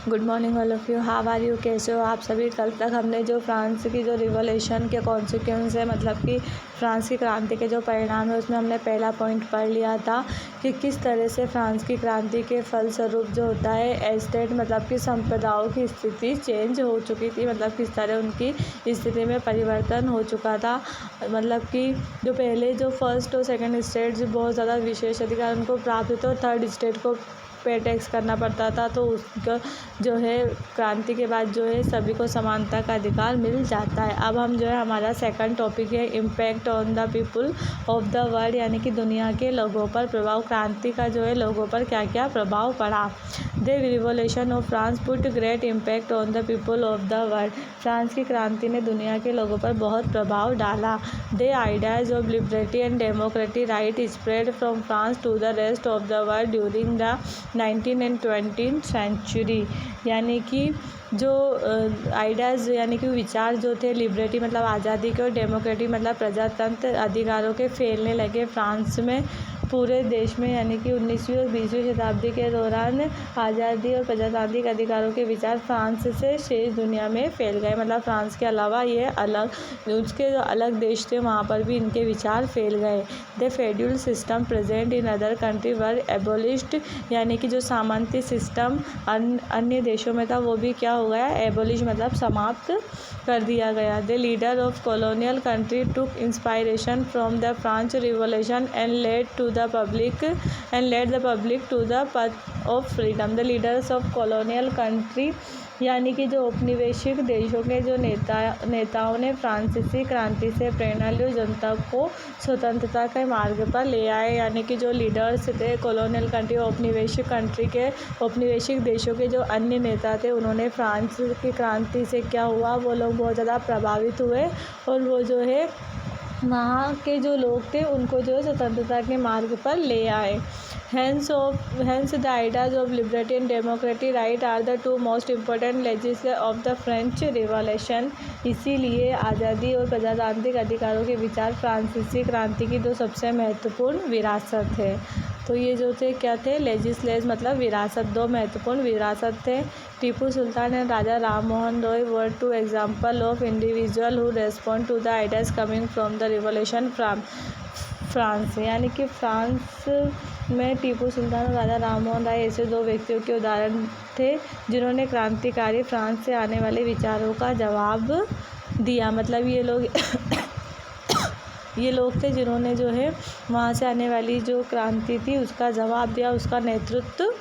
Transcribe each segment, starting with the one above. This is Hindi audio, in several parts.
Good morning all of you, how are you, कैसे हो आप सभी। कल तक हमने जो फ्रांस की जो रिवॉल्यूशन के कॉन्सिक्वेंस है, मतलब कि फ्रांस की क्रांति के जो परिणाम है, उसमें हमने पहला पॉइंट पढ़ लिया था कि किस तरह से फ्रांस की क्रांति के फलस्वरूप जो होता है एस्टेट, मतलब कि संप्रदायों की स्थिति चेंज हो चुकी थी, मतलब किस तरह उनकी स्थिति में परिवर्तन हो चुका था। मतलब कि जो पहले जो फर्स्ट और सेकंड स्टेट जो बहुत ज़्यादा विशेष अधिकार उनको प्राप्त थे, थर्ड स्टेट को पे टैक्स करना पड़ता था, तो उसका जो है क्रांति के बाद जो है सभी को समानता का अधिकार मिल जाता है। अब हम जो है हमारा सेकंड टॉपिक है impact on the people of the world, यानी कि दुनिया के लोगों पर प्रभाव। क्रांति का जो है लोगों पर क्या क्या प्रभाव पड़ा। The revolution of France put great impact on the people of the world. France की क्रांति ने दुनिया के लोगों पर बहुत प्रभाव डाला। The ideas of liberty and democratic right spread from France to the rest of the world during the 19 and 20 century. यानी कि जो आइडियाज़ यानी कि विचार जो थे, लिबर्टी मतलब आज़ादी के और डेमोक्रेटिक मतलब प्रजातंत्र अधिकारों के फैलने लगे फ्रांस में पूरे देश में। यानी कि 19वीं और 20वीं शताब्दी के दौरान आज़ादी और प्रजातांत्रिक अधिकारों के विचार फ्रांस से शेष दुनिया में फैल गए। मतलब फ्रांस के अलावा ये अलग उसके जो अलग देश थे वहाँ पर भी इनके विचार फैल गए। The feudal system present in other country were abolished, यानी कि जो सामंती सिस्टम अन्य देशों में था वो भी क्या हो गया, एबोलिश मतलब समाप्त कर दिया गया। The leader of colonial country took inspiration from the French revolution and led the public to the path of freedom. The leaders of colonial country यानी कि जो औपनिवेशिक देशों के जो नेताओं ने फ्रांसीसी क्रांति से प्रेरणा ली, जनता को स्वतंत्रता के मार्ग पर ले आए। यानी कि जो लीडर्स थे कॉलोनियल कंट्री औपनिवेशिक देशों के जो अन्य नेता थे, उन्होंने फ्रांस की क्रांति से क्या हुआ, वो लोग बहुत ज़्यादा प्रभावित हुए और वो जो है वहाँ के जो लोग थे उनको जो है स्वतंत्रता के मार्ग पर ले आए। Hence the ideas of liberty and democratic right are the two most important legislation of the French Revolution। इसीलिए आज़ादी और प्रजातांत्रिक अधिकारों के विचार फ्रांसीसी क्रांति की दो सबसे महत्वपूर्ण विरासत है। तो ये जो थे क्या थे, लेजिस्लेशन मतलब विरासत, दो महत्वपूर्ण विरासत थे। Tipu Sultan and Raja Ram Mohan Roy were two example of individual who respond to the ideas coming from the revolution from France. यानी कि फ्रांस में टीपू सुल्तान और राजा राम मोहन राय ऐसे दो व्यक्तियों के उदाहरण थे जिन्होंने क्रांतिकारी फ्रांस से आने वाले विचारों का जवाब दिया। मतलब ये लोग थे जिन्होंने जो है वहाँ से आने वाली जो क्रांति थी उसका जवाब दिया, उसका नेतृत्व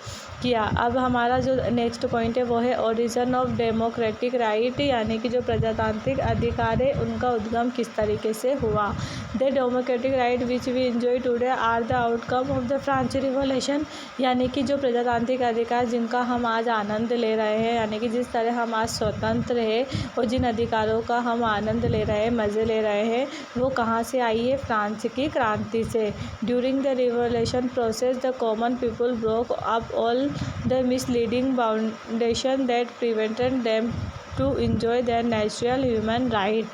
किया। अब हमारा जो नेक्स्ट पॉइंट है वो है ओरिजिन ऑफ डेमोक्रेटिक राइट, यानी कि जो प्रजातांत्रिक अधिकार है उनका उद्गम किस तरीके से हुआ। The democratic right which we enjoy today are the outcome of the French revolution. यानी कि जो प्रजातांत्रिक अधिकार जिनका हम आज आनंद ले रहे हैं, यानी कि जिस तरह हम आज स्वतंत्र है और जिन अधिकारों का हम आनंद ले रहे हैं, मज़े ले रहे हैं, वो कहाँ से आई है, फ्रांस की क्रांति से। During the revolution process the common people broke up all the misleading foundation that prevented them to enjoy their natural human right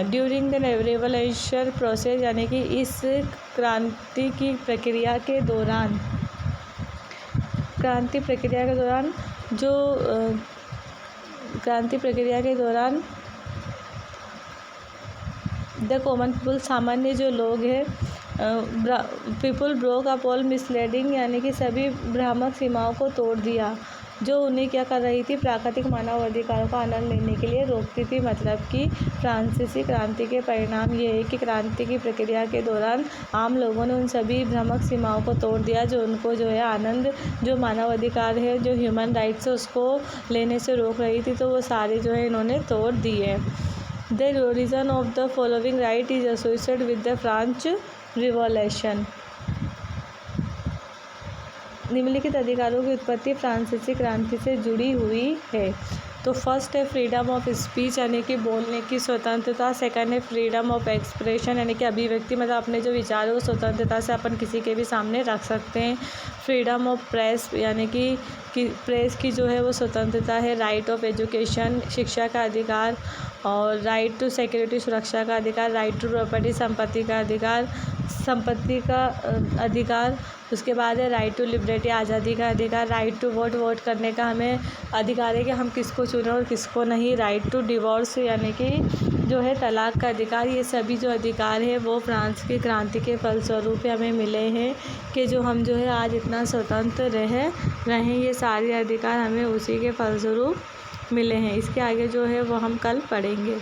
during the revolution process। यानी कि इस क्रांति की प्रक्रिया के दौरान द कॉमन पीपल सामान्य जो लोग हैं, people broke up all misleading, यानी कि सभी भ्रामक सीमाओं को तोड़ दिया जो उन्हें क्या कर रही थी, प्राकृतिक मानव अधिकारों का आनंद लेने के लिए रोकती थी। मतलब कि फ्रांसीसी क्रांति के परिणाम ये है कि क्रांति की प्रक्रिया के दौरान आम लोगों ने उन सभी भ्रामक सीमाओं को तोड़ दिया जो उनको जो है आनंद, जो मानव अधिकार है, जो ह्यूमन राइट्स है, उसको लेने से रोक रही थी, तो वो सारे जो है इन्होंने तोड़ दिए। The origin of the following right is associated with the French revolution. निम्नलिखित अधिकारों की उत्पत्ति फ्रांसीसी क्रांति से जुड़ी हुई है। तो फर्स्ट है फ्रीडम ऑफ स्पीच, यानी कि बोलने की स्वतंत्रता। सेकंड है फ्रीडम ऑफ एक्सप्रेशन, यानी कि अभिव्यक्ति, मतलब अपने जो विचार हो स्वतंत्रता से अपन किसी के भी सामने रख सकते हैं। फ्रीडम ऑफ प्रेस, यानी कि प्रेस की जो है वो स्वतंत्रता है। राइट ऑफ एजुकेशन, शिक्षा का अधिकार। और राइट टू सिक्योरिटी, सुरक्षा का अधिकार। राइट टू प्रॉपर्टी, संपत्ति का अधिकार। संपत्ति का अधिकार, उसके बाद है राइट टू लिबर्टी, आज़ादी का अधिकार, राइट टू वोट करने का हमें अधिकार है कि हम किसको चुनें और किसको नहीं, राइट टू डिवोर्स यानी कि जो है तलाक का अधिकार। ये सभी जो अधिकार है वो फ्रांस की क्रांति के फलस्वरूप हमें मिले हैं कि जो हम जो है आज इतना स्वतंत्र रहें, ये सारे अधिकार हमें उसी के फलस्वरूप मिले हैं। इसके आगे जो है वो हम कल पढ़ेंगे।